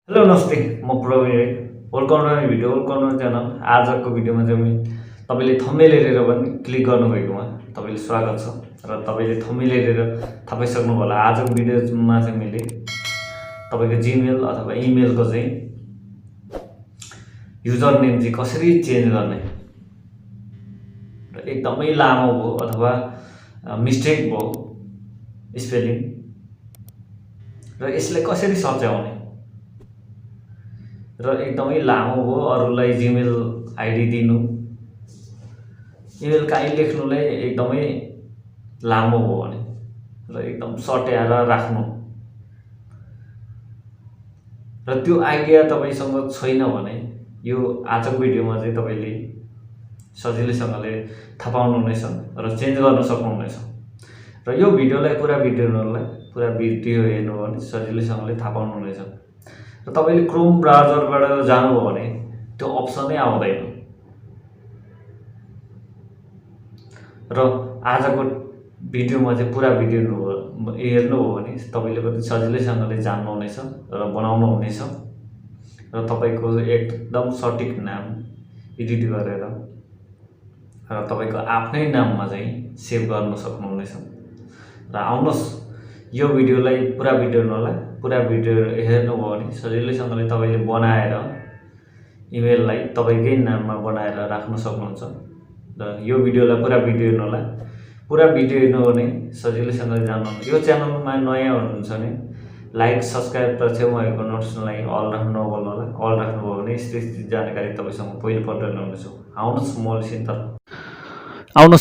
Hello नमस्ते म प्रविन है welcome to my video welcome to channel. आजको भिडियोमा चाहिँ तपाईँले थम्बनेल हेरेर पनि क्लिक गर्नुभएकोमा तपाईँले स्वागत छ र तपाईँले थम्बनेल हेरेर थाहा पाइसक्नु होला। आजको भिडियोमा चाहिँ मैले तपाईँको जिमेल अथवा इमेलको चाहिँ युजर नेम चाहिँ कसरी चेन्ज गर्ने र एकदमै लामो भयो अथवा मिस्टेक भयो स्पेलिङ र यसलाई कसरी सच्याउने र एकदमै लामो हो अरूलाई जिमेल आइडी दिनु इमेल कहीँ लेख्नुलाई एकदमै लामो हो भने र एकदम सट्याएर राख्नु र त्यो आइडिया तपाईसँग छैन भने यो आजको भिडियोमा चाहिँ तपाईँले सजिलैसँगले थाहा पाउनुहुनेछ र चेन्ज गर्न सक्नुहुनेछ। र यो भिडियोलाई पुरा भिडियो हेर्नु हो भने सजिलैसँगले थाहा पाउनुहुनेछ। र तपाईँले क्रोम ब्राउजरबाट जानुभयो भने त्यो अप्सनै आउँदैन। र आजको भिडियोमा चाहिँ पुरा भिडियो हेर्नु हो भने तपाईँले पनि सजिलैसँगले जान्नुहुनेछ र बनाउनुहुनेछ र तपाईँको एकदम सठिक नाम एडिट गरेर र तपाईँको आफ्नै नाममा चाहिँ सेभ गर्न सक्नुहुनेछ। र आउनुहोस् यो भिडियोलाई पुरा भिडियो हेर्नुहोला। पुरा भिडियो हेर्नुभयो भने सजिलैसँगले तपाईँले बनाएर इमेललाई तपाईँकै नाममा बनाएर राख्न सक्नुहुन्छ। र यो भिडियोलाई पुरा भिडियो हेर्नुहोला। पुरा भिडियो हेर्नु हो भने सजिलैसँगले जान्नुहुन्छ। यो च्यानलमा नयाँ हुनुहुन्छ भने लाइक सब्सक्राइब र छेउमा भएको नोटिफिकेसनलाई अल राख्नु नभुल्नु होला। अल राख्नुभयो भने यस्तो जानकारी तपाईँसँग पहिलोपल्ट ल्याउनेछु। आउनुहोस्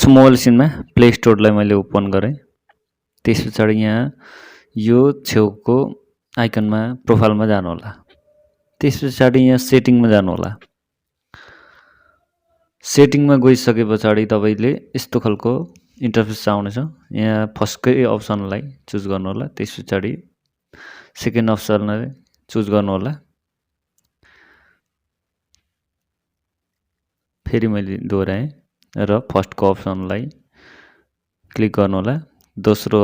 मोबाइल सिनमा प्ले स्टोरलाई मैले ओपन गरेँ। त्यस पछाडि यहाँ यो छेउको आइकनमा प्रोफाइलमा जानु होला। त्यस पछाडि यहाँ सेटिङमा जानु होला। सेटिङमा गइसके पछाडि तपाईँले यस्तो खालको इन्टरफेस आउनेछ। यहाँ फर्स्टकै अप्सनलाई चुज गर्नु होला। त्यस पछाडि सेकेन्ड अप्सनलाई चुज गर्नु होला। फेरि मैले दोहोऱ्याएँ र फर्स्टको अप्सनलाई क्लिक गर्नु होला। दोस्रो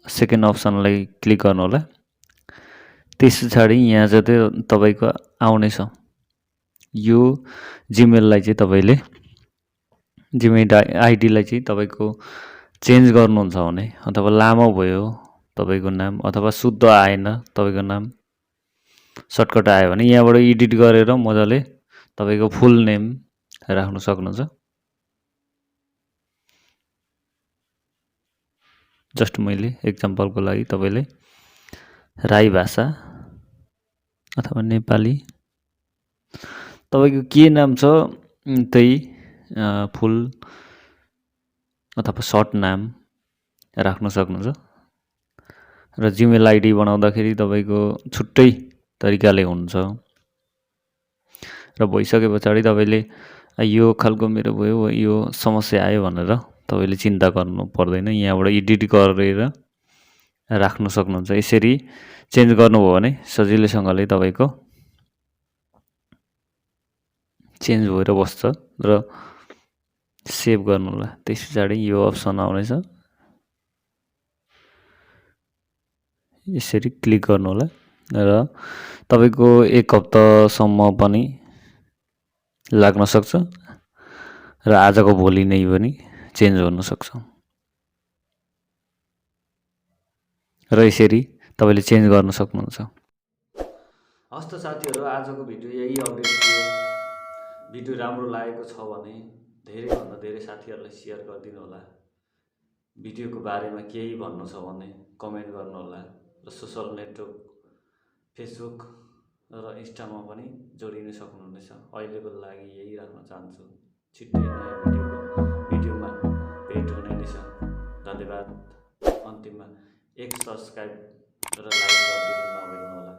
सेकेन्ड अप्सनलाई क्लिक गर्नु होला। त्यस पछाडि यहाँ चाहिँ तपाईँको आउनेछ यो जिमेललाई चाहिँ तपाईँले जिमेल आइडीलाई चाहिँ तपाईँको चेन्ज गर्नुहुन्छ भने अथवा लामो भयो तपाईँको नाम अथवा शुद्ध आएन तपाईँको नाम सर्टकट आयो भने यहाँबाट एडिट गरेर मजाले तपाईँको फुल नेम राख्न सक्नुहुन्छ। जस्ट मैले एक्जाम्पलको लागि तपाईँले राई भाषा अथवा नेपाली तपाईँको के नाम छ त्यही फुल अथवा सर्ट नाम राख्न सक्नुहुन्छ। र जिमेल आइडी बनाउँदाखेरि तपाईँको छुट्टै तरिकाले हुन्छ। र भइसके पछाडि तपाईँले यो खालको मेरो भयो यो समस्या आयो भनेर तपाईँले चिन्ता गर्नु पर्दैन। यहाँबाट एडिट गरेर राख्न सक्नुहुन्छ। यसरी चेन्ज गर्नुभयो भने सजिलैसँगले तपाईँको चेन्ज भएर बस्छ र सेभ गर्नु होला। त्यस पछाडि यो अप्सन आउनेछ। यसरी क्लिक गर्नु होला र तपाईँको एक हप्तासम्म पनि लाग्न सक्छ र आजको भोलि नै पनि चेन्ज हुन सक्छ। र यसरी तपाईँले चेन्ज गर्न सक्नुहुन्छ। हस् त साथीहरू, आजको भिडियो यही अपडेट थियो। भिडियो राम्रो लागेको छ भने धेरैभन्दा धेरै साथीहरूलाई सेयर गरिदिनु होला। भिडियोको बारेमा केही भन्नु छ भने कमेन्ट गर्नु होला। र सोसल नेटवर्क फेसबुक र इन्स्टामा पनि जोडिन सक्नुहुनेछ। अहिलेको लागि यही राख्न चाहन्छु। छिट्टै नयाँ भिडियोमा भेट हुने नै छ। धन्यवाद। अन्तिममा एक सब्सक्राइब र लाइक गरिदिनु नभुल्नु होला।